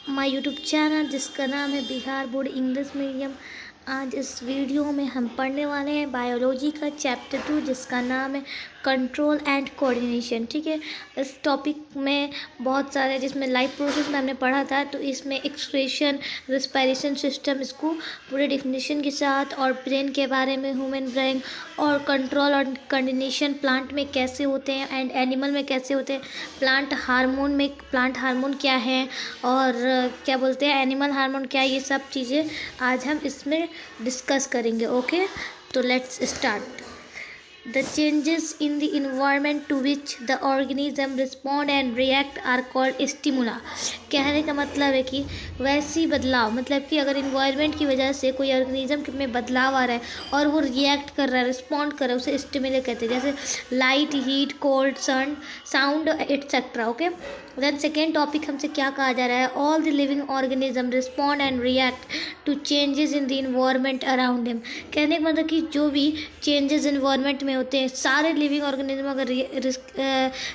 My YouTube channel जिसका नाम है बिहार बोर्ड इंग्लिश मीडियम। आज इस वीडियो में हम पढ़ने वाले हैं बायोलॉजी का चैप्टर 2 जिसका नाम है कंट्रोल एंड कोऑर्डिनेशन। ठीक है, इस टॉपिक में बहुत सारे जिसमें लाइफ प्रोसेस में हमने पढ़ा था, तो इसमें एक्सक्रीशन, रेस्पिरेशन सिस्टम, इसको पूरे डिफिनेशन के साथ, और ब्रेन के बारे में, ह्यूमन ब्रेन, और कंट्रोल और कोऑर्डिनेशन प्लांट में कैसे होते हैं एंड एनिमल में कैसे होते हैं, प्लांट हार्मोन क्या है, और क्या बोलते हैं एनिमल हार्मोन क्या है, ये सब चीज़ें आज हम इसमें डिस्कस करेंगे। ओके, तो let's start. The changes in the environment to which the organism respond and react are called stimuli। कहने का मतलब है कि वैसी बदलाव, मतलब कि अगर इन्वायरमेंट की वजह से कोई ऑर्गेनिज्म में बदलाव आ रहा है और वो रिएक्ट कर रहा है, रिस्पॉन्ड कर रहा है, उसे स्टिमुले कहते हैं, जैसे light, heat, cold, sun, sound etcetera. Okay, then second topic हमसे क्या कहा जा रहा है, all the living organism respond and react to changes in the environment around him. कहने का मतलब कि जो भी चेंजेस इन्वायरमेंट में होते हैं, सारे लिविंग ऑर्गेनिज्म अगर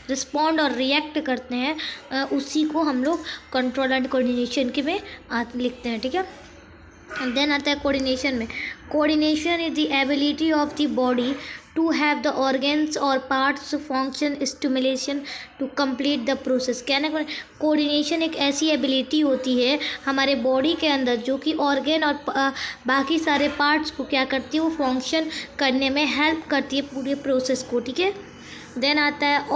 रिस्पॉन्ड और रिएक्ट करते हैं, उसी को हम लोग कंट्रोल एंड कोऑर्डिनेशन के में लिखते हैं। ठीक है, देन आता है कोऑर्डिनेशन में। Coordination is the ability of the body to have the organs और parts function stimulation to complete the process. कहने का कोऑर्डिनेशन एक ऐसी एबिलिटी होती है हमारे बॉडी के अंदर जो कि ऑर्गेन और बाकी सारे पार्ट्स को क्या करती है, वो फंक्शन करने में हेल्प करती है पूरे प्रोसेस को। ठीक है, देन आता है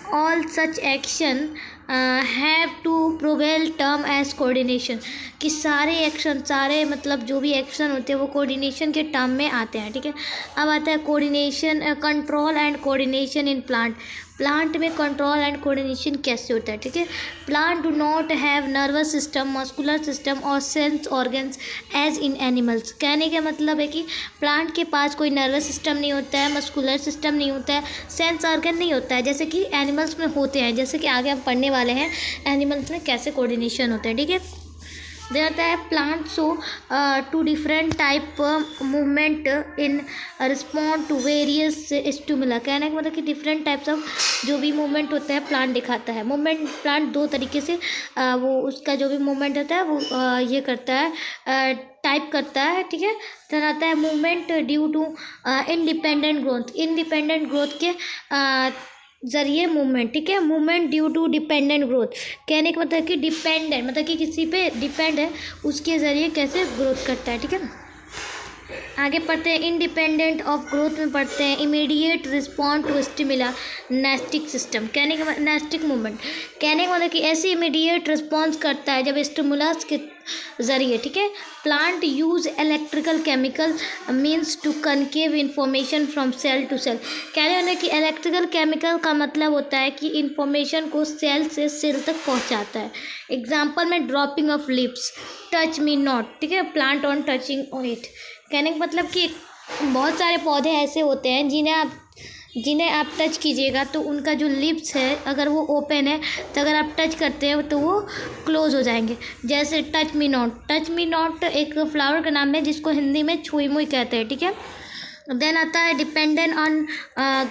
all such action have to prevail term as coordination. कि सारे एक्शन, सारे मतलब जो भी एक्शन होते हैं वो कोऑर्डिनेशन के टर्म में आते हैं। ठीक है, अब आता है coordination, control and coordination in plant में कंट्रोल एंड कोऑर्डिनेशन कैसे होता है। ठीक है, plant do not have nervous system, muscular system और sense organs as in animals. कहने का मतलब है कि प्लांट के पास कोई नर्वस सिस्टम नहीं होता है, मस्कुलर सिस्टम नहीं होता है, सेंस ऑर्गन नहीं होता है, जैसे कि एनिमल्स में होते हैं, जैसे कि आगे हम पढ़ने वाले हैं एनिमल्स में कैसे कोऑर्डिनेशन होता है। ठीक है, देन आता है plant show two different type movement in respond to various stimuli. कहने का मतलब कि डिफरेंट टाइप्स ऑफ जो भी मूवमेंट होता है प्लांट दिखाता है। मूवमेंट प्लांट दो तरीके से वो उसका जो भी मूवमेंट होता है वो ये करता है, टाइप करता है। ठीक है, देन आता है movement due to independent growth के जरिए मूवमेंट। ठीक है, movement due to dependent growth. कहने का मतलब कि डिपेंडेंट मतलब कि किसी पे डिपेंड है, उसके ज़रिए कैसे ग्रोथ करता है। ठीक है, आगे पढ़ते हैं इंडिपेंडेंट ऑफ ग्रोथ में पढ़ते हैं immediate respond to stimuli nastic system. कहने का नेस्टिक मूवमेंट, कहने का मतलब कि ऐसे इमीडिएट रिस्पॉन्स करता है जब स्टिमुलस के ज़रिए। ठीक है, plant use electrical chemical means to convey information from cell to cell. कहने वाले कि इलेक्ट्रिकल केमिकल का मतलब होता है कि इंफॉर्मेशन को सेल से सेल तक पहुंचाता है। एग्जाम्पल में dropping of lips, touch me not. ठीक है, प्लांट ऑन टचिंग इट। कहने का मतलब कि बहुत सारे पौधे ऐसे होते हैं जिन्हें आप टच कीजिएगा तो उनका जो लिप्स है अगर वो ओपन है, तो अगर आप टच करते हैं तो वो क्लोज हो जाएंगे। जैसे टच मी नॉट एक फ्लावर का नाम है जिसको हिंदी में छुई मुई कहते हैं। ठीक है, देन आता है डिपेंडेंट ऑन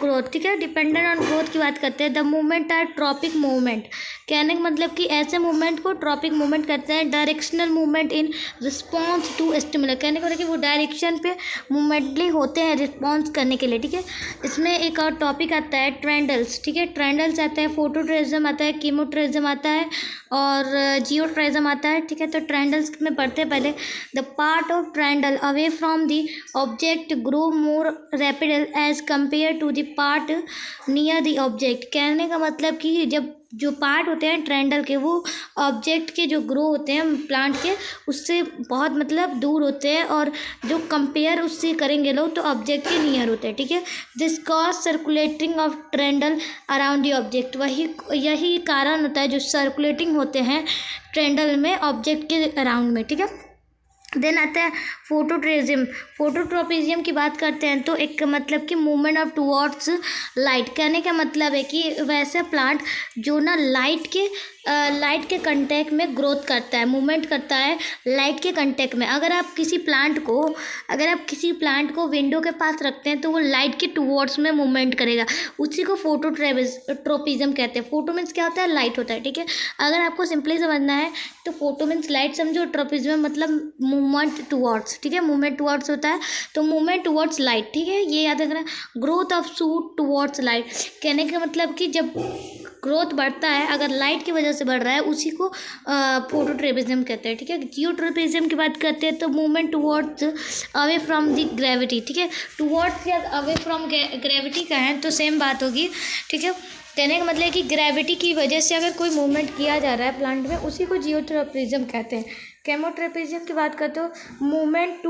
ग्रोथ। ठीक है, डिपेंडेंट ऑन ग्रोथ की बात करते हैं। The movement are tropic movement. कहने का मतलब कि ऐसे मूवमेंट को ट्रॉपिक मूवमेंट करते हैं। Directional movement in response to stimulus. कहने का मतलब कि वो डायरेक्शन पे मूवमेंटली होते हैं रिस्पॉन्स करने के लिए। ठीक है, इसमें एक और टॉपिक आता है ट्रेंडल्स। ठीक है, ट्रेंडल्स आता है, फोटोट्रिज्म आता है, कीमोट्रिज्म आता है और जियोट्रिज्म आता है। ठीक है, तो ट्रेंडल्स में पढ़ते हैं पहले। The part of tendril away from the object grow more rapid as compare to the part near the object. कहने का मतलब कि जब जो पार्ट होते हैं ट्रेंडल के, वो ऑब्जेक्ट के जो ग्रो होते हैं प्लांट के, उससे बहुत मतलब दूर होते हैं, और जो कंपेयर उससे करेंगे लोग तो ऑब्जेक्ट के नियर होते हैं। ठीक है, this cause circulating of tendril around the object. यही कारण होता है जो सर्कुलेटिंग होते हैं ट्रेंडल में ऑब्जेक्ट के अराउंड में। ठीक है, देन आता है फोटोट्रोपिज्म की बात करते हैं तो एक मतलब कि मूवमेंट ऑफ टुवर्ड्स लाइट। कहने का मतलब है कि वैसे प्लांट जो ना लाइट के लाइट के कांटेक्ट में ग्रोथ करता है, मूवमेंट करता है लाइट के कांटेक्ट में। अगर आप किसी प्लांट को विंडो के पास रखते हैं तो वो लाइट के टुवर्ड्स में मूवमेंट करेगा, उसी को फोटोट्रोपिज्म कहते हैं। फोटो मीन्स क्या होता है, लाइट होता है, ठीक है। अगर आपको सिंपली समझना है तो फोटो मीन्स लाइट समझो, ट्रोपिज्म मतलब मूवमेंट टुवर्ड्स, ठीक है, मूवमेंट टुवर्ड्स होता है, तो मूवमेंट टुवर्ड्स लाइट, ठीक है, ये याद रखना। Growth of shoot towards light, कहने का मतलब कि जब ग्रोथ बढ़ता है अगर लाइट की वजह से बढ़ रहा है, उसी को फोटोट्रोपिज्म कहते हैं, ठीक है। जियोट्रोपिज्म की बात करते हैं तो movement towards away from the gravity, ठीक है, टुवर्ड्स या अवे फ्रॉम ग्रेविटी का है तो सेम बात होगी, ठीक है। कहने का मतलब है कि ग्रेविटी की वजह से अगर कोई मूवमेंट किया जा रहा है प्लांट में, उसी को जियोट्रोपिज्म कहते हैं। केमोट्रोपिज्म की बात करते हो, मूवमेंट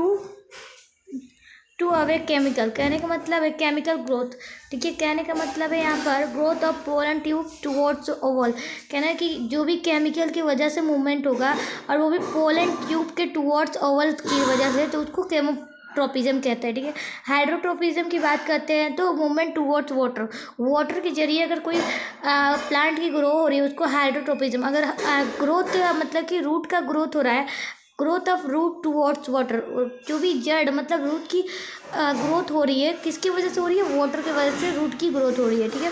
टू अवे केमिकल, कहने का मतलब है केमिकल ग्रोथ, ठीक है। कहने का मतलब है यहाँ पर growth of pollen tube towards Oval, कहना है कि जो भी केमिकल की वजह से मूवमेंट होगा और वो भी पोलन ट्यूब के टुवर्ड्स ओवल की वजह से, तो उसको केमोट्रोपिज्म कहते हैं, ठीक है। हाइड्रोट्रोपिज्म की बात करते हैं तो मूवमेंट टुवर्ड्स वाटर के जरिए अगर कोई प्लांट की ग्रो हो रही है उसको हाइड्रोट्रोपिज्म। अगर ग्रोथ मतलब कि रूट का ग्रोथ हो रहा है, growth of root towards water, जो भी जड़ मतलब रूट की ग्रोथ हो रही है, किसकी वजह से हो रही है, वाटर की वजह से रूट की ग्रोथ हो रही है, ठीक है।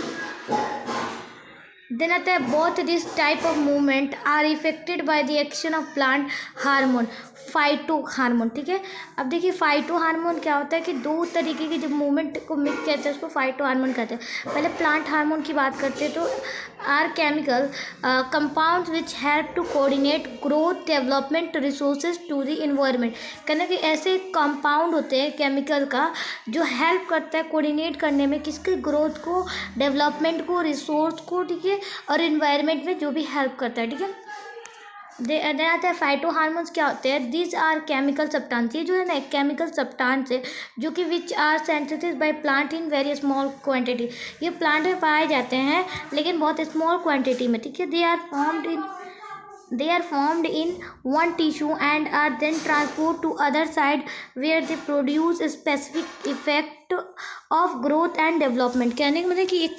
देन आता है both this type of movement are affected by the action of plant hormone, phyto hormone, ठीक है। अब देखिए फाइटो हार्मोन क्या होता है कि दो तरीके की जब मूवमेंट को मिक्स कहते हैं उसको फाइटो हार्मोन कहते हैं। पहले प्लांट हार्मोन की बात करते हैं तो are chemical compounds which help to coordinate growth development resources to the environment, कहना कि ऐसे कंपाउंड होते हैं केमिकल का जो हेल्प करता है कोऑर्डिनेट करने में किसके, ग्रोथ को, डेवलपमेंट को, रिसोर्स को, ठीक है, और इन्वायरमेंट में जो भी हेल्प करता है, ठीक है। देन आता है फाइटो हार्मोन्स क्या होते हैं, दिस आर केमिकल सब्सटेंस, ये जो है ना एक केमिकल सब्सटेंस है जो कि which are synthesised by plant in very small quantity, ये प्लांट में पाए जाते हैं लेकिन बहुत स्मॉल क्वांटिटी में, ठीक है। They are formed in one tissue and are then transported to other side where they produce a specific effect of growth and development, कहने का मतलब कि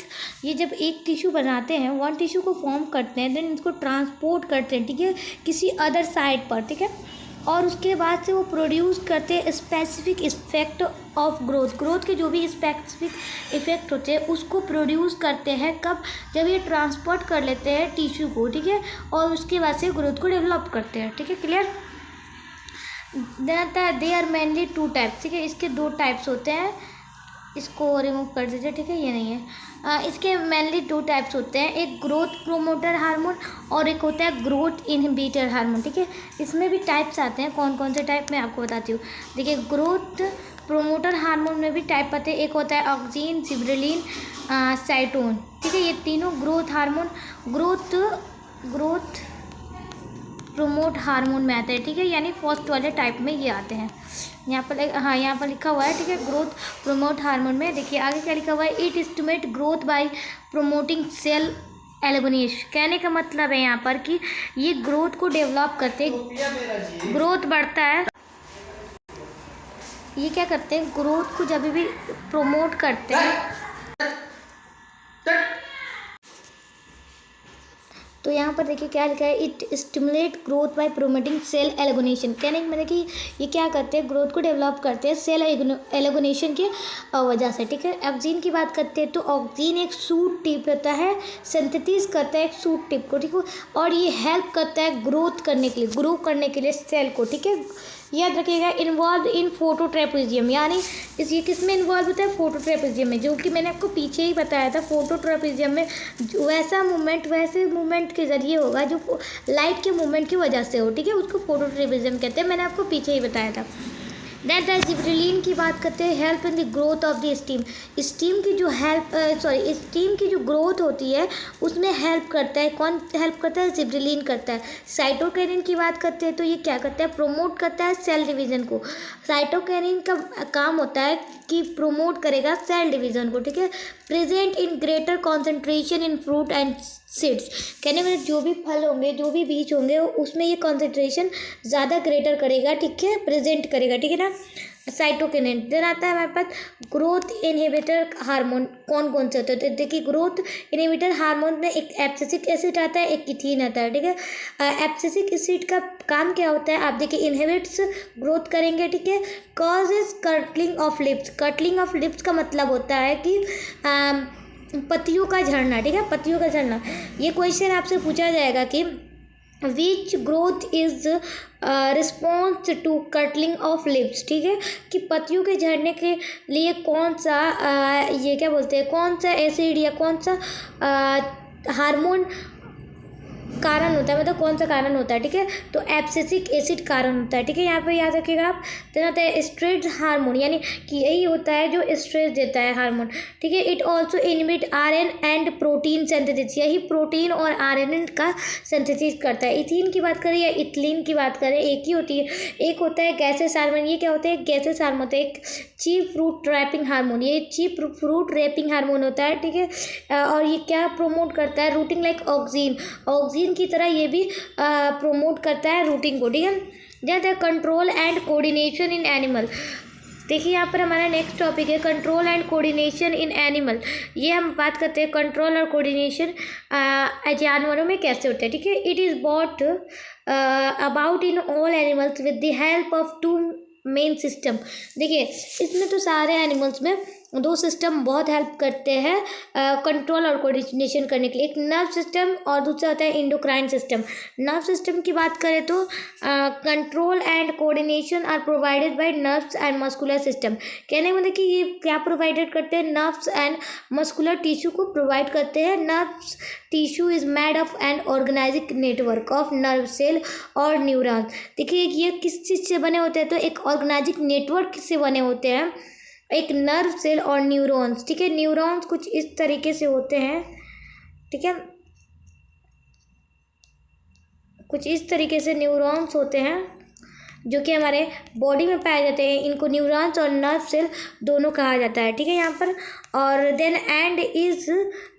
ये जब एक टिश्यू बनाते हैं, वन टिश्यू को फॉर्म करते हैं, देन इसको ट्रांसपोर्ट करते हैं, ठीक है, किसी अदर साइड पर, ठीक है, और उसके बाद से वो प्रोड्यूस करते हैं स्पेसिफिक इफेक्ट ऑफ ग्रोथ के जो भी स्पेसिफिक इफेक्ट होते हैं उसको प्रोड्यूस करते हैं, कब, जब ये ट्रांसपोर्ट कर लेते हैं टिश्यू को, ठीक है, और उसके बाद से ग्रोथ को डेवलप करते हैं, ठीक है, क्लियर। देन आता है they are mainly two types, ठीक है, इसके दो टाइप्स होते हैं, इसको रिमूव कर दीजिए, ठीक है, ये नहीं है। इसके मेनली दो टाइप्स होते हैं, एक ग्रोथ प्रोमोटर हार्मोन और एक होता है ग्रोथ इनहिबिटर हार्मोन, ठीक है। इसमें भी टाइप्स आते हैं, कौन कौन से टाइप मैं आपको बताती हूँ। देखिए ग्रोथ प्रोमोटर हार्मोन में भी टाइप आते हैं, एक होता है ऑक्सिन, जिबरेलिन, साइटोन, ठीक है, ये तीनों growth hormone growth promote hormone में आते हैं, ठीक है, यानी फर्स्ट वाले टाइप में ये आते हैं। यहाँ पर लिखा हुआ है, ठीक है, ग्रोथ प्रोमोट हार्मोन में। देखिए आगे क्या लिखा हुआ है, it stimulate growth by promoting cell एल्गोनिश, कहने का मतलब है यहाँ पर कि ये ग्रोथ को डेवलप करते हैं, ग्रोथ बढ़ता है, ये क्या करते हैं, ग्रोथ को जब भी प्रोमोट करते हैं, तो यहाँ पर देखिए क्या लिखा है, it stimulate growth by promoting cell elongation, कहने का मतलब कि ये क्या करते हैं, ग्रोथ को डेवलप करते हैं सेल एल्गोनेशन की वजह से, ठीक है। ऑक्सिन की बात करते हैं तो ऑक्सिन एक सूट टिप होता है, सिंथेसिस करता है एक सूट टिप को, ठीक है, और ये हेल्प करता है ग्रोथ करने के लिए, ग्रो करने के लिए सेल को, ठीक है। याद रखिएगा इन्वॉल्व इन फोटोट्रोपिज्म, यानी ये किस में इन्वॉल्व होता है, फोटोट्रोपिज्म में, जो कि मैंने आपको पीछे ही बताया था। फोटोट्रोपिज्म में वैसे मूवमेंट के जरिए होगा जो लाइट के मूवमेंट की वजह से हो, ठीक है, उसको फोटोट्रोपिज्म कहते हैं, मैंने आपको पीछे ही बताया था। दैट जिबरेलिन की बात करते हैं, help in the growth of the steam की जो स्टीम की जो ग्रोथ होती है उसमें हेल्प करता है, कौन हेल्प करता है, जिबरेलिन करता है। साइटोकिनिन की बात करते हैं तो ये क्या करता है, प्रोमोट करता है सेल डिवीजन को, साइटोकिनिन का काम होता है कि प्रोमोट करेगा सेल डिवीजन को, ठीक है। Present in greater concentration in fruit and seeds, कहने में जो भी फल होंगे, जो भी बीज होंगे उसमें ये कॉन्सेंट्रेशन ज़्यादा ग्रेटर करेगा, ठीक है, प्रेजेंट करेगा, ठीक है ना। साइटोकिनिन। देन आता है हमारे पास ग्रोथ इनहिबिटर हार्मोन। कौन कौन से होते हैं? तो देखिए ग्रोथ इनहिबिटर हार्मोन में एक एब्सिसिक एसिड आता है, एक इथीन आता है, ठीक है। एब्सिसिक एसिड का काम क्या होता है? आप देखिए इनहिबिट्स ग्रोथ करेंगे, ठीक है। Causes curling of leaves. Curling of leaves का मतलब होता है कि पत्तियों का झड़ना, ठीक है, पत्तियों का झड़ना। ये क्वेश्चन आपसे पूछा जाएगा कि which growth is response to curling of leaves, ठीक है, कि पत्तियों के झड़ने के लिए कौन सा ये क्या बोलते हैं, कौन सा एसिड या कौन सा हार्मोन कारण होता है, मतलब कौन सा कारण होता है, ठीक है। तो एब्सिसिक एसिड कारण होता है, ठीक है। यहाँ पे याद रखिएगा आप। देन आता है स्ट्रेस हार्मोन, यानी कि यही होता है जो स्ट्रेस देता है हार्मोन, ठीक है। It also inhibit RN and protein synthesis, यही प्रोटीन और आरएनए का सिंथेसिस करता है। इथीन की बात करें या इथिलीन की बात करें, एक ही होती है। एक होता है गैसेस हार्मोन। ये क्या होता है? गैसेस हार्मोन होता है। एक चीप फ्रूट रैपिंग हार्मोन, ये चीप फ्रूट रैपिंग हार्मोन होता है, ठीक है। और ये क्या प्रोमोट करता है? रूटिंग लाइक ऑक्सीन, ऑक्सीन की तरह ये भी प्रोमोट करता है रूटिंग को, ठीक है। जैसे control and coordination in animal. देखिए यहाँ पर हमारा नेक्स्ट टॉपिक है control and coordination in animal. ये हम बात करते हैं कंट्रोल और कोऑर्डिनेशन जानवरों में कैसे होता है, ठीक है। It is brought about in all animals with the help of two main system. देखिए इसमें तो सारे एनिमल्स में दो सिस्टम बहुत हेल्प करते हैं कंट्रोल और कोऑर्डिनेशन करने के लिए। एक नर्व सिस्टम और दूसरा होता है इंडोक्राइन सिस्टम। नर्व सिस्टम की बात करें तो control and coordination are provided by nerves and muscular system. कहने का मतलब कि ये क्या प्रोवाइडेड करते हैं? नर्व्स एंड मस्कुलर टिश्यू को प्रोवाइड करते हैं। Nerves tissue is made of an organised network of nerve cell और न्यूरॉन्स। देखिए ये किस चीज़ से बने होते हैं? तो एक ऑर्गेनाइजिक नेटवर्क से बने होते हैं, एक नर्व सेल और न्यूरॉन्स, ठीक है। न्यूरॉन्स कुछ इस तरीके से होते हैं, ठीक है, कुछ इस तरीके से न्यूरॉन्स होते हैं जो कि हमारे बॉडी में पाए जाते हैं। इनको न्यूरॉन्स और नर्व सेल दोनों कहा जाता है, ठीक है यहाँ पर। और then and is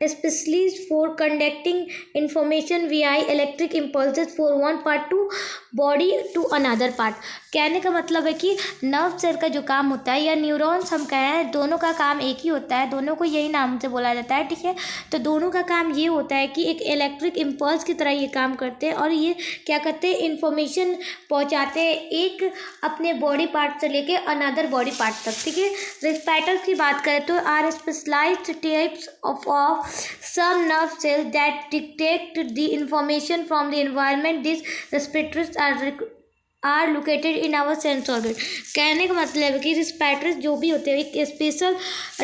specially for conducting information via electric impulses for one part to body to another part. कहने का मतलब है कि नर्व सेल का जो काम होता है या न्यूरॉन्स हम कहें, दोनों का काम एक ही होता है, दोनों को यही नाम से बोला जाता है, ठीक है। तो दोनों का काम ये होता है कि एक इलेक्ट्रिक इम्पल्स की तरह ये काम करते हैं और ये क्या करते हैं? इंफॉर्मेशन पहुंचाते हैं एक अपने बॉडी पार्ट से लेके अनदर बॉडी पार्ट तक, ठीक है। रिस्पाइटर्स की बात करें तो are specialised types of some nerve cells that detect the information from the environment. This receptors are located in our sense organ. कहने का मतलब है कि रिस्पाइटर्स जो भी होते हैं एक स्पेशल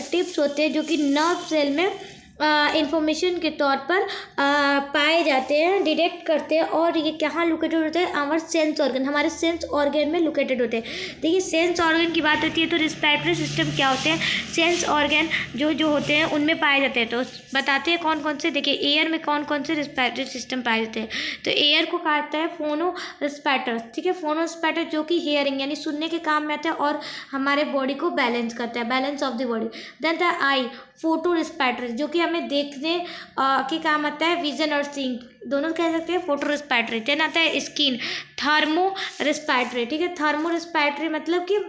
टिप्स होते हैं जो कि नर्व सेल में इंफॉर्मेशन के तौर पर पाए जाते हैं, डिटेक्ट करते हैं। और ये कहाँ लोकेटेड होते हैं? आवर सेंस ऑर्गन, हमारे सेंस ऑर्गन में लोकेटेड होते हैं। देखिए सेंस ऑर्गन की बात होती है तो रिस्पायरेटरी सिस्टम क्या होते हैं? सेंस ऑर्गन जो होते हैं उनमें पाए जाते हैं। तो बताते हैं कौन कौन से। देखिए एयर में कौन कौन से रिस्पायरेटरी सिस्टम पाए जाते हैं? तो एयर को कहता है फोनो रिस्पायरेटर्स, ठीक है। फोनो रिस्पायरेटर जो कि हियरिंग यानी सुनने के काम में आता है और हमारे बॉडी को बैलेंस करता है, balance of the body. Then the eye photo respiratory जो कि हमें देखने के काम आता है, विजन और सीइंग दोनों कह सकते हैं फोटो रिस्पायरेटरी। देन आता है स्किन थर्मो रिस्पायरेटरी, ठीक है। थर्मो रिस्पायरेटरी मतलब कि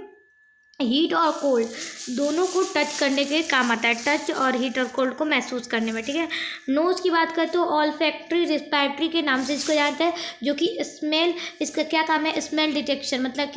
हीट और कोल्ड दोनों को टच करने के काम आता है, टच और हीट और कोल्ड को महसूस करने में, ठीक है। नोज की बात करें तो ऑल्फैक्टरी रिस्पायरेटरी के नाम से इसको जानते हैं जो कि स्मेल, इसका क्या काम है? स्मेल डिटेक्शन, मतलब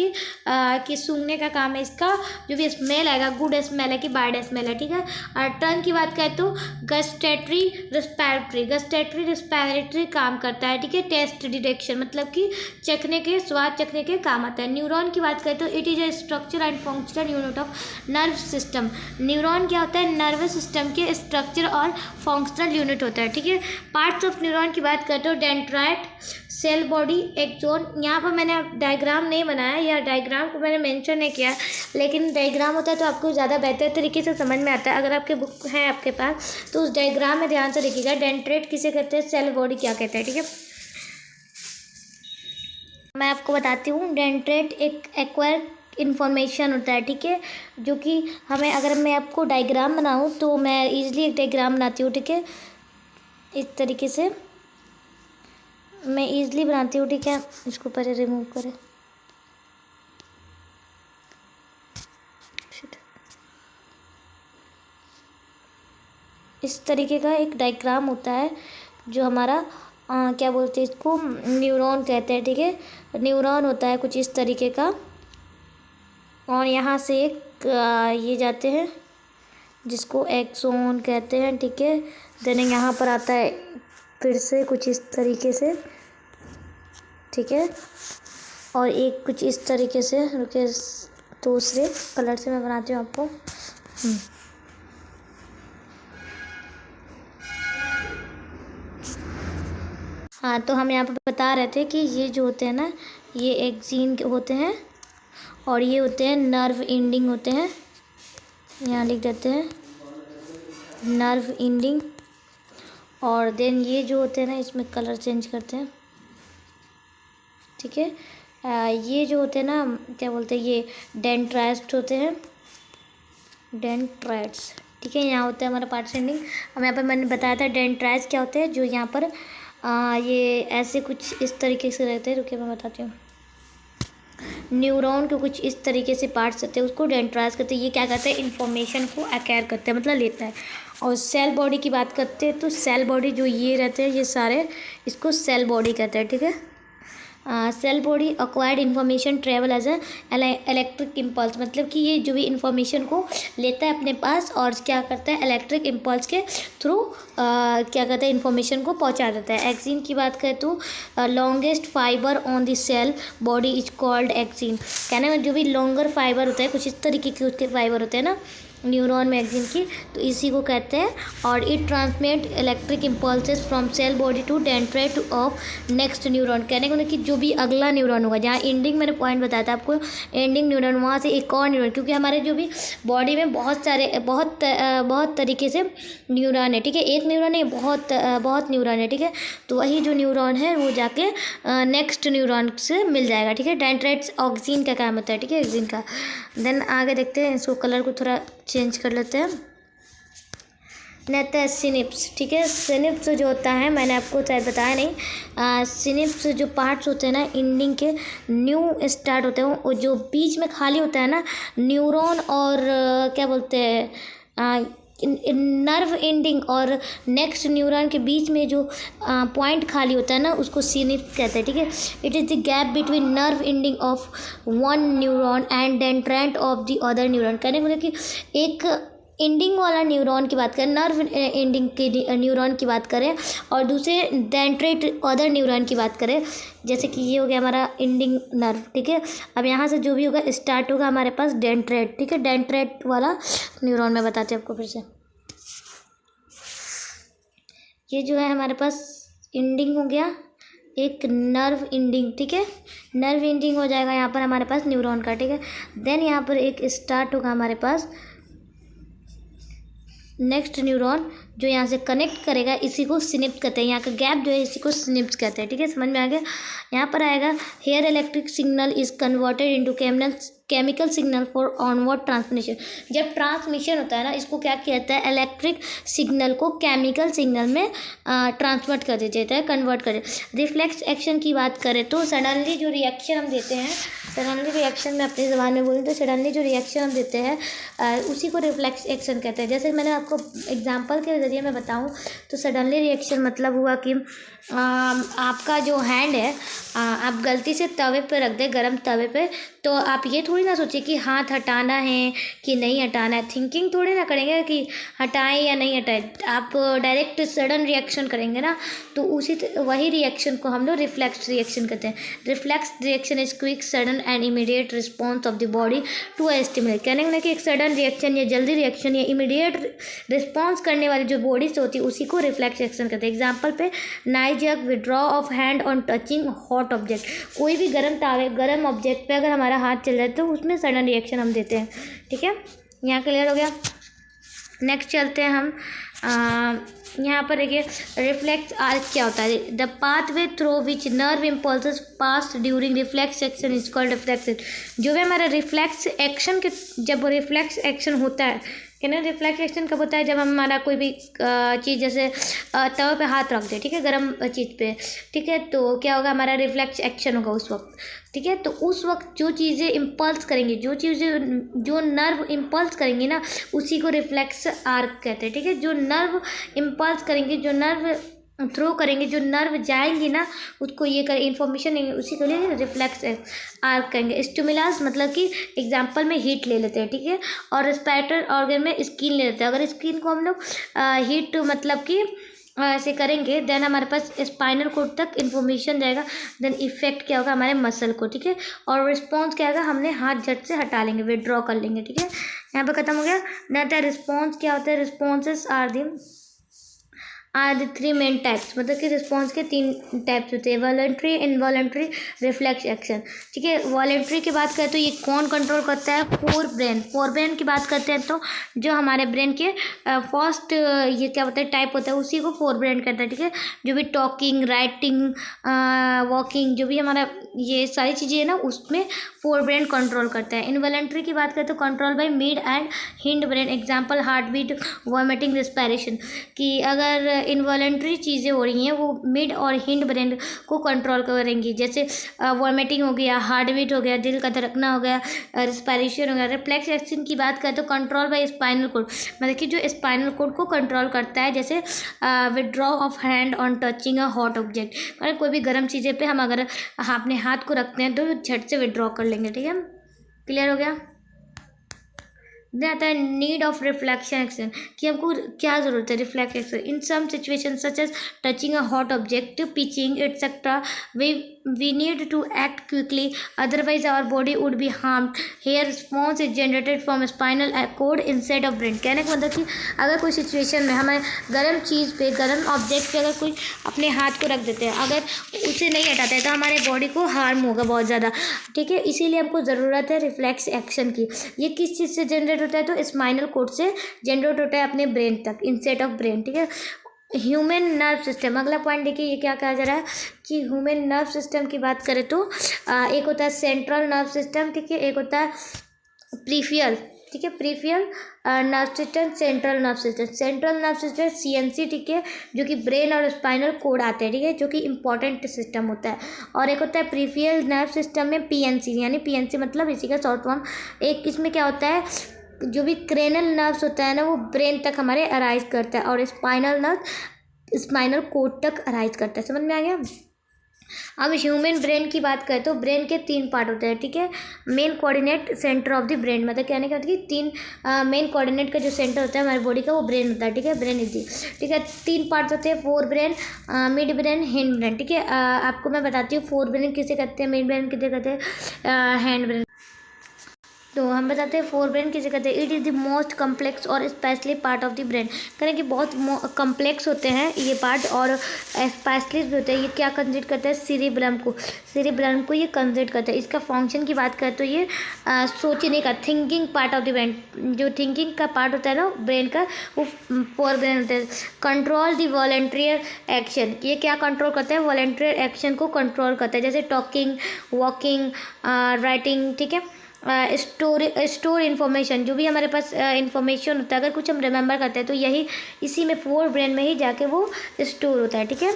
कि सूंघने का काम है इसका। जो भी स्मेल आएगा गुड स्मेल है कि बैड स्मेल है, ठीक है। और टंग की बात करें तो गस्टेटरी रिस्पायरेटरी, गस्टेटरी रिस्पायरेटरी काम करता है, ठीक है। टेस्ट डिटेक्शन मतलब कि चखने के, स्वाद चखने के काम आता है। न्यूरॉन की बात करें तो it is a structure and function unit of nerve system. Neuron क्या होता है? नर्वस सिस्टम के स्ट्रक्चर और फंक्शनल यूनिट होता है, ठीक है। पार्ट्स ऑफ न्यूरॉन की बात करते हो डेंड्राइट, सेल बॉडी, एक्सोन। यहाँ पर मैंने डायग्राम नहीं बनाया या डायग्राम को मैंने मेंशन नहीं किया, लेकिन डायग्राम होता है तो आपको ज़्यादा बेहतर तरीके से समझ में आता है। अगर आपके बुक है आपके पास तो उस डायग्राम में ध्यान से देखिएगा। डेंड्राइट किसे कहते हैं? सेल बॉडी क्या कहते हैं, ठीक है। मैं आपको बताती हूँ डेंड्राइट एक एक्वायर इन्फॉर्मेशन होता है, ठीक है, जो कि हमें, अगर मैं आपको डायग्राम बनाऊँ तो मैं ईजिली एक डायग्राम बनाती हूँ, ठीक है। इस तरीके से मैं ईजिली बनाती हूँ, ठीक है। इसको पहले रिमूव करें। इस तरीके का एक डायग्राम होता है जो हमारा क्या बोलते हैं इसको, न्यूरॉन कहते हैं, ठीक है। न्यूरॉन होता है कुछ इस तरीके का, और यहाँ से एक ये जाते हैं जिसको एक्सोन कहते हैं, ठीक है। देन यहाँ पर आता है फिर से कुछ इस तरीके से, ठीक है। और एक कुछ इस तरीके से, रुके दूसरे कलर से मैं बनाती हूँ आपको। हाँ, तो हम यहाँ पर बता रहे थे कि ये जो होते हैं ना, ये एक्सिन होते हैं और ये होते हैं नर्व एंडिंग होते हैं। यहाँ लिख देते हैं नर्व एंडिंग। और देन ये जो होते हैं ना, इसमें कलर चेंज करते हैं, ठीक है। ये जो होते हैं ना, क्या बोलते हैं, ये डेंड्राइट्स होते हैं, डेंड्राइट्स, ठीक है। यहाँ होता है हमारा पार्ट एंडिंग। हम यहाँ पर मैंने बताया था डेंड्राइट्स क्या होते हैं, जो यहाँ पर ये ऐसे कुछ इस तरीके से रहते हैं। रुकिए मैं बताती हूँ। न्यूरॉन के कुछ इस तरीके से पार्ट्स होते हैं, उसको डेंड्राइट्स करते हैं। ये क्या करते हैं, इन्फॉर्मेशन को एक्वायर करते हैं, मतलब लेता है। और सेल बॉडी की बात करते हैं तो सेल बॉडी जो ये रहते हैं, ये सारे, इसको सेल बॉडी कहते हैं, ठीक है। Cell body acquired information travel as a electric impulse, मतलब कि ये जो भी इन्फॉर्मेशन को लेता है अपने पास और क्या करता है, इलेक्ट्रिक इम्पल्स के थ्रू क्या करता है, इन्फॉर्मेशन को पहुंचा देता है। एक्सिन की बात करें तो longest fibre on the cell body is called axon. कहने में जो भी लॉन्गर फाइबर होता है, कुछ इस तरीके के उसके फाइबर होते हैं ना न्यूरॉन में एक्सिन की, तो इसी को कहते हैं। और it transmit electric impulses from cell body to dendrite of next neuron. कहने का मतलब कि जो भी अगला न्यूरॉन होगा, जहाँ एंडिंग मैंने पॉइंट बताया था आपको, एंडिंग न्यूरॉन, वहाँ से एक और न्यूरॉन, क्योंकि हमारे जो भी बॉडी में बहुत सारे बहुत तरीके से न्यूरॉन है, ठीक है। एक न्यूरॉन नहीं, बहुत न्यूरॉन है, ठीक है। तो वही जो न्यूरॉन है वो जाके नेक्स्ट न्यूरॉन से मिल जाएगा, ठीक है। डेंड्राइट्स ऑक्सिन का काम होता है, ठीक है, एक्सिन का। देन आगे देखते हैं, इसको कलर को थोड़ा चेंज कर लेते हैं। नेता है सिनिप्स, ठीक है। सिनिप्स जो होता है, मैंने आपको शायद बताया नहीं, सिनिप्स जो पार्ट्स होते हैं ना एंडिंग के, न्यू स्टार्ट होते हैं, वो जो बीच में खाली होता है ना न्यूरॉन और क्या बोलते हैं नर्व एंडिंग और नेक्स्ट न्यूरॉन के बीच में जो पॉइंट खाली होता है ना, उसको सिनिप्स कहते हैं, ठीक है। It is the gap between nerve ending of one neuron and dendrite of the other neuron. कहने को मतलब कि एक एंडिंग वाला न्यूरॉन की बात करें, नर्व एंडिंग के न्यूरॉन की बात करें, और दूसरे डेंड्राइट अदर न्यूरॉन की बात करें, जैसे कि ये हो गया हमारा एंडिंग नर्व, ठीक है। अब यहाँ से जो भी होगा स्टार्ट होगा हमारे पास डेंड्राइट, ठीक है। डेंड्राइट वाला न्यूरॉन मैं बताती हूँ आपको फिर से। ये जो है हमारे पास एंडिंग हो गया, एक नर्व एंडिंग, ठीक है। नर्व एंडिंग हो जाएगा यहाँ पर हमारे पास न्यूरॉन का, ठीक है। देन यहाँ पर एक स्टार्ट होगा हमारे पास नेक्स्ट न्यूरॉन, जो यहाँ से कनेक्ट करेगा, इसी को सिनिप्स कहते हैं। यहाँ का गैप जो है इसी को सिनिप्स कहते हैं, ठीक है। समझ में आ गया। यहाँ पर आएगा here electric signal is converted into chemical signal for onward transmission. जब ट्रांसमिशन होता है ना, इसको क्या कहता है, इलेक्ट्रिक सिग्नल को केमिकल सिग्नल में ट्रांसमिट कर दिया जाता है, कन्वर्ट कर। रिफ्लेक्स एक्शन की बात करें तो सडनली जो रिएक्शन हम देते हैं, सडनली रिएक्शन में अपनी ज़बान में बोलें तो सडनली जो रिएक्शन हम देते हैं उसी को रिफ्लेक्स एक्शन कहते हैं। जैसे मैंने आपको एग्जांपल के ज़रिए मैं बताऊं तो सडनली रिएक्शन मतलब हुआ कि आपका जो हैंड है, आप गलती से तवे पे रख दें, गरम तवे पे, तो आप ये थोड़ी ना सोचिए कि हाथ हटाना है कि नहीं हटाना है, थिंकिंग थोड़ी ना करेंगे कि हटाएं या नहीं हटाएं, आप डायरेक्ट सडन रिएक्शन करेंगे ना, तो वही रिएक्शन को हम लोग रिफ्लेक्स रिएक्शन कहते हैं। Reflex reaction is quick sudden and immediate response of the body to a stimulus. कहने का कि एक सडन रिएक्शन या जल्दी रिएक्शन या इमीडिएट रिस्पॉन्स करने वाली जो बॉडी से होती है उसी को रिफ्लेक्स रिएक्शन कहते हैं। एग्जाम्पल पे नाइजक withdraw of hand on touching hot object, कोई भी गर्म ऑब्जेक्ट पे अगर हमारा हाथ चल जाए तो उसमें सडन रिएक्शन हम देते हैं, ठीक है। यहाँ क्लियर हो गया। नेक्स्ट चलते हैं हम यहाँ पर देखिए रिफ्लेक्स आर्क क्या होता है। The pathway through which nerve impulses pass during reflex action is called reflex. जो भी हमारा रिफ्लेक्स एक्शन के, जब रिफ्लेक्स एक्शन होता है, कहना रिफ्लेक्स एक्शन कब होता है, जब हमारा कोई भी चीज़ जैसे तवे पे हाथ रख दे, ठीक है, गर्म चीज़ पे, ठीक है, तो क्या होगा, हमारा रिफ्लेक्स एक्शन होगा उस वक्त, ठीक है। तो उस वक्त जो चीज़ें इम्पल्स करेंगी, जो नर्व इम्पल्स करेंगी ना, उसी को रिफ्लेक्स आर्क कहते हैं, ठीक है। जो नर्व इम्पल्स करेंगे, जो नर्व थ्रो करेंगे, जो नर्व जाएंगी ना, उसको ये कर इन्फॉर्मेशन देंगे, उसी को लिए रिफ्लेक्स आर्क कहेंगे। स्टिमुलस मतलब कि एग्जांपल में हीट ले लेते हैं, ठीक है, और रेस्पिरेटरी ऑर्गन में स्किन ले लेते हैं। अगर स्किन को हम लोग हीट मतलब कि ऐसे करेंगे, देन हमारे पास स्पाइनल कोड तक इन्फॉर्मेशन जाएगा, देन इफेक्ट क्या होगा हमारे मसल को, ठीक है, और रिस्पॉन्स क्या होगा, हमने हाथ झट से हटा लेंगे, विड्रॉ कर लेंगे, ठीक है। यहाँ पे खत्म हो गया। देन रिस्पॉन्स क्या होता है, responses are the three main types, मतलब कि रिस्पॉन्स के 3 टाइप्स होते हैं, वॉलंटरी, इनवॉलंटरी, रिफ्लेक्स एक्शन, ठीक है। वॉलंटरी की बात करें तो ये कौन कंट्रोल करता है, फोर ब्रेन की बात करते हैं तो जो हमारे ब्रेन के फर्स्ट ये क्या होता है टाइप होता है, उसी को फोर ब्रेन करता है, ठीक है। जो भी टॉकिंग, राइटिंग, वॉकिंग, जो भी हमारा ये सारी चीज़ें है ना, उसमें फोर ब्रेन कंट्रोल करता है। इनवॉलंटरी की बात करें तो control by mid and hind brain, example heart beat, vomiting, respiration, कि अगर इनवॉलंटरी चीज़ें हो रही हैं वो मिड और हिंड ब्रेन को कंट्रोल करेंगी, जैसे वॉमिटिंग हो गया, हार्ट बीट हो गया, दिल का धड़कना हो गया, रेस्पिरेशन हो गया। रिफ्लेक्स एक्शन की बात करें तो कंट्रोल बाय स्पाइनल कोड, मतलब कि जो स्पाइनल कोड को कंट्रोल करता है, जैसे withdraw of hand on touching a hot object, मतलब कोई भी गर्म चीज़ें पे हम अगर अपने हाथ को रखते हैं तो झट से विड्रॉ कर लेंगे, ठीक है। क्लियर हो गया। देन आता है नीड ऑफ रिफ्लेक्शन एक्शन, कि हमको क्या ज़रूरत है reflex action in some situation such as touching a hot object, pinching etcetera, we need to act quickly, otherwise our body would be harmed. Here response is generated from spinal cord instead of brain। कहने का मतलब कि अगर कोई situation में हमें गर्म चीज़ पे, गर्म ऑब्जेक्ट पे अगर कोई अपने हाथ को रख देते हैं, अगर उसे नहीं हटाते हैं तो हमारे बॉडी को हार्म होगा बहुत ज़्यादा, ठीक है। इसीलिए हमको ज़रूरत है रिफ्लेक्स एक्शन की। ये किस चीज़ से जनरेट होता है, तो स्पाइनल कोड से जनरेट होता है अपने ब्रेन तक, इंस्टेड ऑफ ब्रेन, ठीक है। ह्यूमन नर्व सिस्टम, अगला पॉइंट देखिए, ये क्या कहा जा रहा है कि ह्यूमन नर्व सिस्टम की बात करें तो एक होता है सेंट्रल नर्व सिस्टम, ठीक है, एक होता है प्रीफियल, ठीक है, peripheral nerve system, central nerve system. Central nerve system CNC, ठीक है, जो कि ब्रेन और स्पाइनल कोड आते हैं, ठीक है, जो कि इंपॉर्टेंट सिस्टम होता है। और एक होता है प्रीफियल नर्व सिस्टम में PNC, यानी PNC मतलब इसी का शॉर्ट फॉर्म। एक इसमें क्या होता है, जो भी क्रेनल नर्व्स होता है ना, वो ब्रेन तक हमारे अराइज करता है, और स्पाइनल नर्व स्पाइनल कोड तक अराइज करता है। समझ में आ गया। अब ह्यूमन ब्रेन की बात करें तो ब्रेन के 3 पार्ट होते हैं, ठीक है। Main coordinate centre of the brain, मतलब कहने का मतलब कि 3 मेन कोऑर्डिनेट का जो सेंटर होता है हमारी बॉडी का, वो ब्रेन होता है, ठीक है, ब्रेन इज, ठीक है। 3 पार्ट्स होते हैं, fore brain, mid brain, hind brain, ठीक है। आपको मैं बताती हूँ फोर ब्रेन किसे कहते हैं, मिड ब्रेन किसे कहते हैं, हैंड ब्रेन। तो हम बताते हैं फोर ब्रेन किसे कहते हैं। It is the most complex और specially part of the brain, करें कि बहुत कम्प्लेक्स होते हैं ये पार्ट और स्पेशली भी होते हैं। ये क्या कंसिडर करता है, सीरिब्रम को ये कंसिडर करता है। इसका फंक्शन की बात करें तो ये सोचने का, thinking part of the brain, जो थिंकिंग का पार्ट होता है ना ब्रेन का, वो फोर ब्रेन होता है। कंट्रोल द वॉलंटरी एक्शन, ये क्या कंट्रोल करता है, वॉलंटरी एक्शन को कंट्रोल करता है, जैसे टॉकिंग, वॉकिंग, राइटिंग, ठीक है। स्टोर इन्फॉर्मेशन, जो भी हमारे पास इन्फॉर्मेशन होता है, अगर कुछ हम रिमेंबर करते हैं तो यही इसी में फोर ब्रेन में ही जाके वो स्टोर होता है, ठीक है,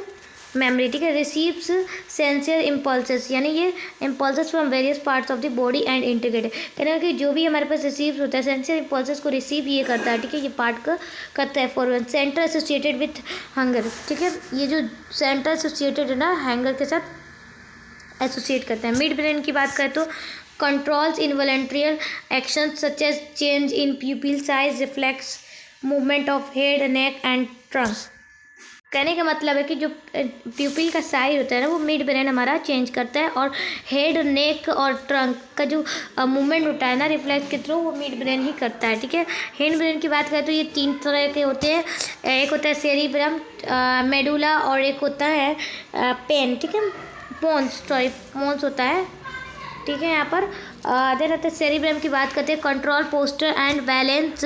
मेमोरी, ठीक है। रिसीव्स सेंसर इम्पल्सेस, यानी ये impulses from various parts of the body and integrated, कहना कि जो भी हमारे पास रिसीव होता है सेंसर इम्पल्सेस को रिसीव ये करता है, ठीक है, ये पार्ट का करता है। Fore brain centre associated with hunger, ठीक है, ये जो सेंटर एसोसिएटेड है ना हैंगर के साथ एसोसिएट करता है। मिड ब्रेन की बात करें तो controls involuntary actions such as change in pupil size, reflex movement of head, neck and trunk। कहने का मतलब है कि जो प्यूपिल का साइज होता है ना, वो मिड ब्रेन हमारा चेंज करता है, और हेड, नेक और ट्रंक का जो मूवमेंट होता है ना रिफ्लेक्स के थ्रू, वो मिड ब्रेन ही करता है, ठीक है। हैंड ब्रेन की बात करें तो ये 3 तरह के होते हैं, एक होता है सेरिब्रम, मेडुला, और एक होता है पेन, ठीक है, पोन्स होता है, ठीक है। यहाँ पर देन रहता है सेरिब्रम की बात करते हैं, control posture and balance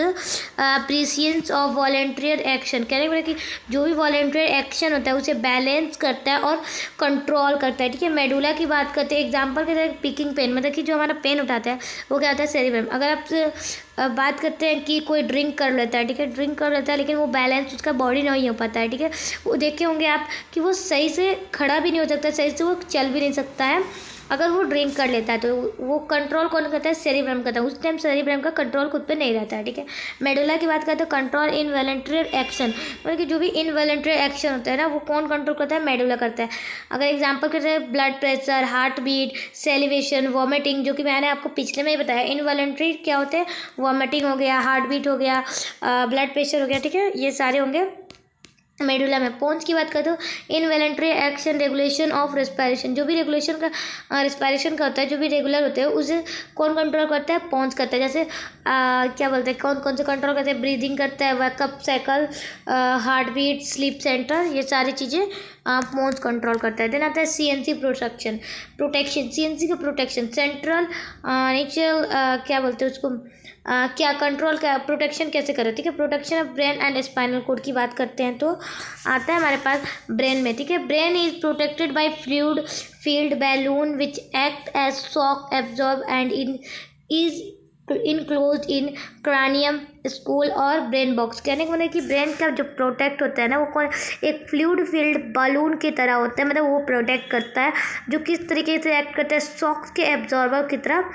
precision of voluntary action, कहने का कि जो भी वॉलंटरी एक्शन होता है उसे बैलेंस करता है और कंट्रोल करता है, ठीक है। मेडुला की बात करते हैं, एग्जांपल के तौर पिकिंग पेन, मतलब कि जो हमारा पेन उठाता है वो क्या होता है, सेरिब्रम। अगर आप बात करते हैं कि कोई ड्रिंक कर लेता है, ठीक है, ड्रिंक कर लेता है लेकिन वो बैलेंस उसका बॉडी नहीं हो पाता है, ठीक है। वो देखे होंगे आप कि वो सही से खड़ा भी नहीं हो सकता, सही से वो चल भी नहीं सकता है अगर वो ड्रिंक कर लेता है। तो वो कंट्रोल कौन करता है? सेरिब्रम करता है। उस टाइम सेरिब्रम का कंट्रोल खुद पे नहीं रहता है, ठीक है। मेडुला की बात करते हैं, कंट्रोल इनवॉलंटरी एक्शन, मतलब कि जो भी इनवॉलंटरी एक्शन होता है ना वो कौन कंट्रोल करता है? मेडुला करता है। अगर एग्जांपल करते हैं blood pressure, heart beat, salivation, vomiting, जो कि मैंने आपको पिछले में ही बताया। इनवॉलंटरी क्या होते हैं? वॉमिटिंग हो गया, हार्ट बीट हो गया, ब्लड प्रेशर हो गया, ठीक है, ये सारे होंगे मेडुला में। पोन्स की बात करते हो, involuntary action, regulation of respiration, जो भी रेगुलेशन का रेस्पिरेशन का होता है, जो भी रेगुलर होते हैं उसे कौन कंट्रोल करता है? पोन्स करता है। जैसे क्या बोलते हैं, कौन कौन से कंट्रोल करते हैं? ब्रीदिंग करता है, wake up cycle, heart beat, sleep centre, ये सारी चीज़ें पोन्स कंट्रोल करता है। देन आता है CNC प्रोटेक्शन, CNC का प्रोटेक्शन, सेंट्रल नेचुरल क्या बोलते हैं उसको, क्या कंट्रोल, क्या प्रोटेक्शन कैसे करें, ठीक है। Protection of brain and spinal cord की बात करते हैं तो आता है हमारे पास ब्रेन में, ठीक है। Brain is protected by fluid field balloon which act as shock absorb and is enclose in cranium skull और ब्रेन बॉक्स। कहने का मतलब कि ब्रेन का जो प्रोटेक्ट होता है ना वो कौन, एक फ्लूइड फील्ड बलून की तरह होता है, मतलब वो प्रोटेक्ट करता है। जो किस तरीके से एक्ट करता है? शॉक्स के एब्जॉर्बर की तरह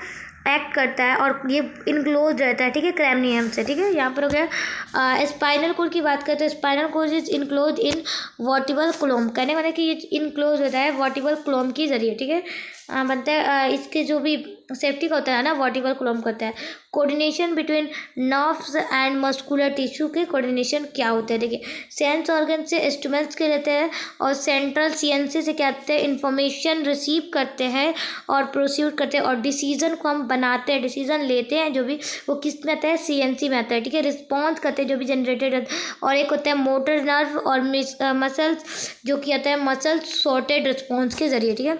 एक्ट करता है और ये इनक्लोज रहता है, ठीक है, क्रैनियम से, ठीक है। यहाँ पर हो गया स्पाइनल कोड की बात करते हैं। Spinal cord is enclose in vertebral column, कहने का मतलब कि ये इनक्लोज होता है वर्टिबल क्लोम के जरिए, ठीक है। बनता है इसके जो भी सेफ्टी का होता है ना वर्टिबल क्लोम करता है। Coordination between nerves and muscular tissue के कोऑर्डिनेशन क्या होते हैं? देखिए, सेंस ऑर्गन से इंस्ट्रूमेंट्स के रहते हैं और सेंट्रल CNC से क्या करते हैं? इंफॉर्मेशन रिसीव करते हैं और प्रोसीड करते हैं और डिसीजन को हम बनाते हैं, डिसीजन लेते हैं जो भी, वो किस में आता है? CNC में आता है, ठीक है। रिस्पॉन्स करते हैं जो भी जनरेटेड, और एक होता है मोटर नर्व और मसल्स, जो कि आता है मसल्स सॉर्टेड रिस्पॉन्स के जरिए, ठीक है।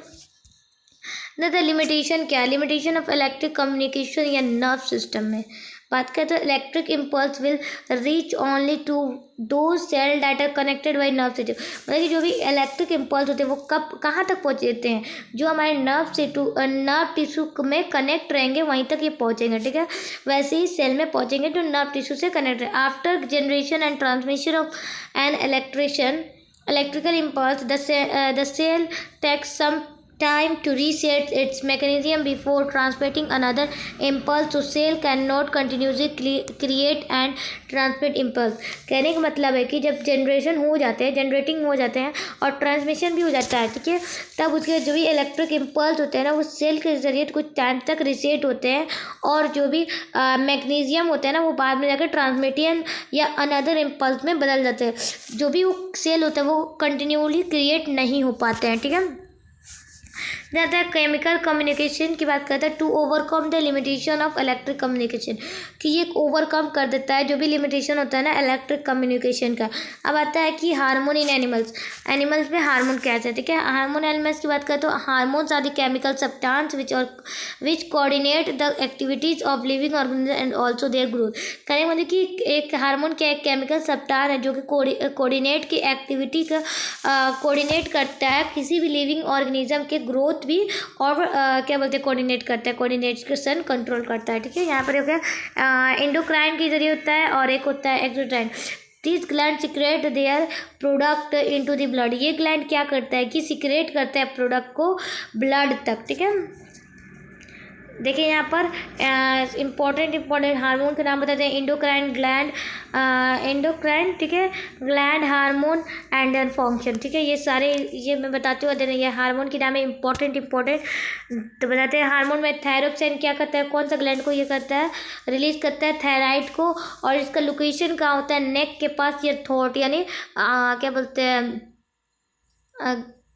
द लिमिटेशन क्या है? लिमिटेशन ऑफ इलेक्ट्रिक कम्युनिकेशन या नर्व सिस्टम में बात करें तो electric impulse will reach only to दो cell that are connected by nerve system, मतलब कि जो भी इलेक्ट्रिक इम्पल्स होते हैं वो कब कहाँ तक पहुँचते हैं? जो हमारे नर्व टिश्यू में कनेक्ट रहेंगे वहीं तक ये पहुँचेंगे, ठीक है। वैसे ही सेल में पहुँचेंगे जो नर्व टिश्यू से कनेक्ट है। After generation and transmission of an electrical impulse, the cell takes some time to reset its mechanism before transmitting another impulse, so cell cannot continuously create and transmit impulse। कहने का मतलब है कि जब generation हो जाते हैं, जनरेटिंग हो जाते हैं और ट्रांसमिशन भी हो जाता है, ठीक है, तब उसके जो भी इलेक्ट्रिक इम्पल्स होते हैं ना वो सेल के जरिए कुछ टाइम तक रिसेट होते हैं और जो भी मैग्नीशियम होता है ना वो बाद में जाकर ट्रांसमिटियन या अनदर इम्पल्स में बदल जाते हैं। जो भी वो सेल होता है वो कंटिन्यूली क्रिएट नहीं हो पाते हैं, ठीक है। जाता है केमिकल कम्युनिकेशन की बात करते हैं। To overcome the limitation of electric communication, कि ये ओवरकम कर देता है जो भी लिमिटेशन होता है ना इलेक्ट्रिक कम्युनिकेशन का। अब आता है कि हार्मोन इन एनिमल्स में हार्मोन कैसे, ठीक है। हार्मोन एनिमल्स की बात करें तो hormones are the chemical substance which coordinate the activities of living organism and also their growth. कहने मतलब कि एक हार्मोन क्या एक केमिकल सब्सटेंस है जो कि कोऑर्डिनेट की एक्टिविटी का कोऑर्डिनेट करता है किसी भी लिविंग ऑर्गेनिज्म के ग्रोथ भी, और क्या बोलते हैं कोऑर्डिनेट करता है, कोऑर्डिनेशन कंट्रोल करता है, ठीक है। यहाँ पर हो गया एंडोक्राइन के जरिए होता है और एक होता है exocrine. This gland secrete their product into the blood, ये ग्लैंड क्या करता है कि सिक्रेट करता है प्रोडक्ट को ब्लड तक, ठीक है। देखिए यहाँ पर इम्पोर्टेंट हार्मोन के नाम बताते हैं। एंडोक्राइन ग्लैंड, एंडोक्राइन, ठीक है, ग्लैंड, हार्मोन एंड फंक्शन, ठीक है। ये सारे ये मैं बताती हूँ, ये हार्मोन के नाम है इम्पोर्टेंट तो बताते हैं। हार्मोन में थायरोक्सिन क्या करता है, कौन सा ग्लैंड को ये करता है, रिलीज करता है, थायराइड को, और इसका लोकेशन कहाँ होता है, नेक के पास, ये थ्रोट यानी क्या बोलते हैं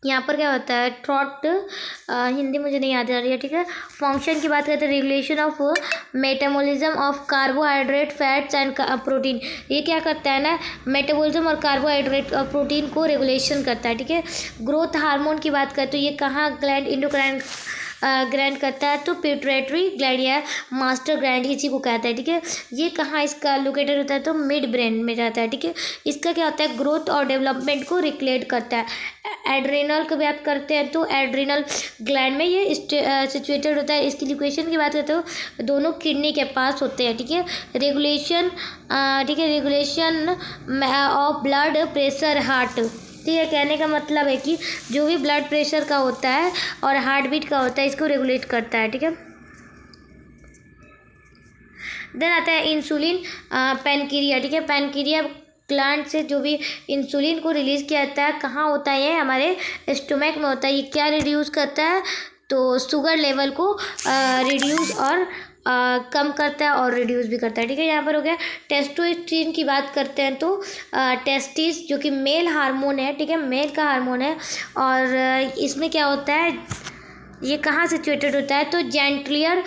यहाँ पर क्या होता है थ्रॉट, हिंदी मुझे नहीं याद आ रही है, ठीक है। फंक्शन की बात करते हैं, regulation of metabolism of carbohydrate, fats and protein, ये क्या करता है ना मेटाबॉलिज्म और कार्बोहाइड्रेट और प्रोटीन को रेगुलेशन करता है, ठीक है। ग्रोथ हार्मोन की बात करते तो ये कहाँ ग्लैंड एंडोक्राइन ग्लैंड करता है, तो पिट्यूटरी ग्लैंड या मास्टर ग्लैंड इसी को कहता है, ठीक है। ये कहाँ इसका लोकेटेड होता है, तो मिड ब्रेन में जाता है, ठीक है। इसका क्या होता है ग्रोथ और डेवलपमेंट को रेगुलेट करता है। एड्रेनल की बात करते हैं तो एड्रेनल ग्लैंड में ये सिचुएटेड होता है। इसकी लोकेशन की बात करते हो दोनों किडनी के पास होते हैं, ठीक है। रेगुलेशन, ठीक है, regulation of blood pressure heart, ठीक है। कहने का मतलब है कि जो भी ब्लड प्रेशर का होता है और हार्ट बीट का होता है इसको रेगुलेट करता है, ठीक है। देन आता है इंसुलिन पैनक्रिया, ठीक है। पैनक्रिया ग्लैंड से जो भी इंसुलिन को रिलीज़ किया जाता है कहाँ होता है, ये हमारे स्टोमक में होता है। ये क्या रिड्यूस करता है, तो शुगर लेवल को रिड्यूस और कम करता है और रिड्यूस भी करता है, ठीक है। यहाँ पर हो गया टेस्टोस्टेरोन की बात करते हैं तो टेस्टिस जो कि मेल हार्मोन है, ठीक है, मेल का हार्मोन है। और इसमें क्या होता है, ये कहाँ सिचुएटेड होता है, तो जेंटलियर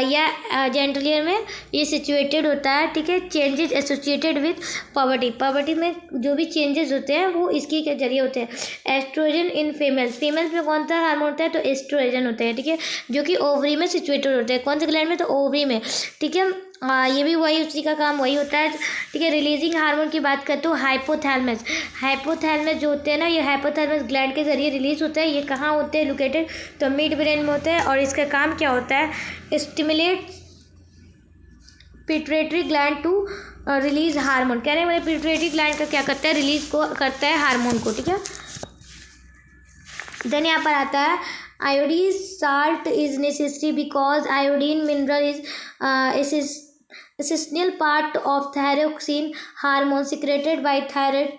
या जेंटलियर में ये सिचुएटेड होता है, ठीक है। Changes associated with poverty, poverty में जो भी चेंजेस होते हैं वो इसकी के जरिए होते हैं। एस्ट्रोजन इन फीमेल्स, फीमेल्स में कौन सा हार्मोन होता है, तो एस्ट्रोजन होते हैं, ठीक है, जो कि ओवरी में सिचुएटेड होते हैं। कौन से ग्लैंड में, तो ओवरी में, ठीक है। ये भी वही, उसी का काम वही होता है, ठीक है। रिलीजिंग हार्मोन की बात करते हो हाइपोथैलेमस, हाइपोथैलेमस जो होते हैं ना, ये हाइपोथैलेमस ग्लैंड के जरिए रिलीज होता है। ये कहाँ होते हैं लोकेटेड, तो मिड ब्रेन में होते हैं। और इसका काम क्या होता है, stimulate pituitary gland to release hormone. कह रहे हैं पिट्यूटरी ग्लैंड का क्या करता है, रिलीज को करता है हार्मोन को, ठीक है। देन यहाँ पर आता है iodine salt is necessary because iodine mineral is essential part of thyroxine hormone secreted by thyroid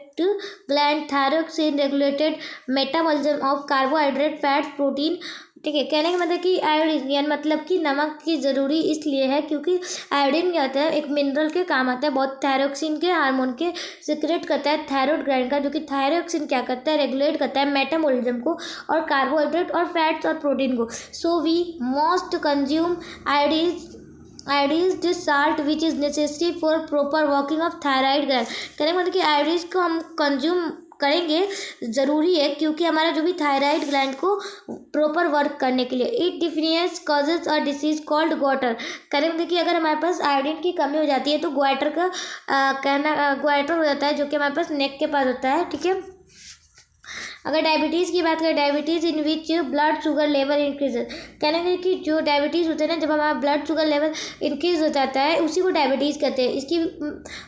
gland. Thyroxine regulated metabolism of carbohydrate, fat, protein, ठीक है। कहने का मतलब कि आयोडीन यानी मतलब कि नमक की ज़रूरी इसलिए है क्योंकि आयोडीन क्या होता है, एक मिनरल के काम आता है बहुत, थायरोक्सिन के हार्मोन के सिक्रेट करता है थायराइड ग्लैंड का, जो कि थायरोक्सिन क्या करता है, रेगुलेट करता है मेटाबॉलिज्म को और कार्बोहाइड्रेट और फैट्स और प्रोटीन को। So we most consume iodised salt which is necessary for proper working of thyroid gland. कहने का मतलब कि आयोडीज को हम कंज्यूम करेंगे ज़रूरी है क्योंकि हमारा जो भी थायराइड ग्लैंड को प्रॉपर वर्क करने के लिए। It deficiency causes a disease called goitre. कहने का मतलब कि अगर हमारे पास आयोडीन की कमी हो जाती है तो ग्वाटर का ग्वाटर हो जाता है, जो कि हमारे पास नेक के पास होता है, ठीक है। अगर डायबिटीज़ की बात करें, diabetes in which blood sugar level increases. कहने का कि जो डायबिटीज़ होते हैं ना, जब हमारा ब्लड शुगर लेवल इंक्रीज हो जाता है उसी को डायबिटीज़ कहते हैं। इसकी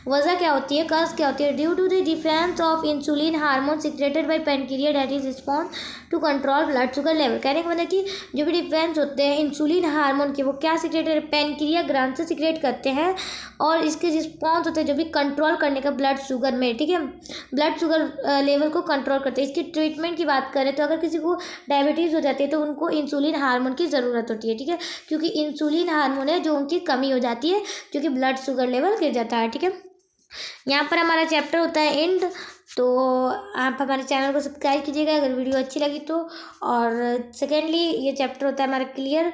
वजह क्या होती है, कॉज क्या होती है, due to the difference of insulin hormone secreted by pancreas that is response to control blood sugar level. कहने का मतलब कि जो भी डिफरेंस होते हैं इंसुलिन हार्मोन के, वो क्या सिक्रेटेड, पैनक्रिया ग्रंथ से सिक्रेट करते हैं और इसके रिस्पॉन्स होते हैं जो भी कंट्रोल करने का ब्लड शुगर में, ठीक है, ब्लड शुगर लेवल को कंट्रोल करते हैं। इसकी ट्रीटमेंट की बात करें तो अगर किसी को डायबिटीज़ हो जाती है तो उनको इंसुलिन हार्मोन की ज़रूरत होती है, ठीक है, क्योंकि इंसुलिन हार्मोन है जो उनकी कमी हो जाती है, जो कि ब्लड शुगर लेवल गिर जाता है, ठीक है। यहाँ पर हमारा चैप्टर होता है एंड। तो आप हमारे चैनल को सब्सक्राइब कीजिएगा अगर वीडियो अच्छी लगी तो। और सेकेंडली ये चैप्टर होता है हमारा क्लियर।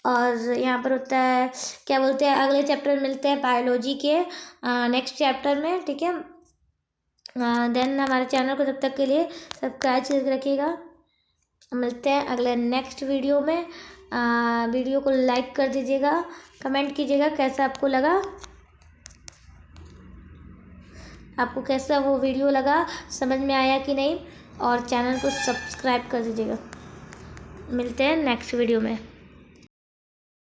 और यहाँ पर होता है क्या बोलते हैं, अगले चैप्टर मिलते हैं बायोलॉजी के नेक्स्ट चैप्टर में, ठीक है। देन हमारे चैनल को तब तक के लिए सब्सक्राइब करके रखिएगा। मिलते हैं अगले नेक्स्ट वीडियो में। वीडियो को लाइक कर दीजिएगा, कमेंट कीजिएगा कैसा आपको लगा, आपको कैसा वो वीडियो लगा, समझ में आया कि नहीं, और चैनल को सब्सक्राइब कर दीजिएगा। मिलते हैं नेक्स्ट वीडियो में।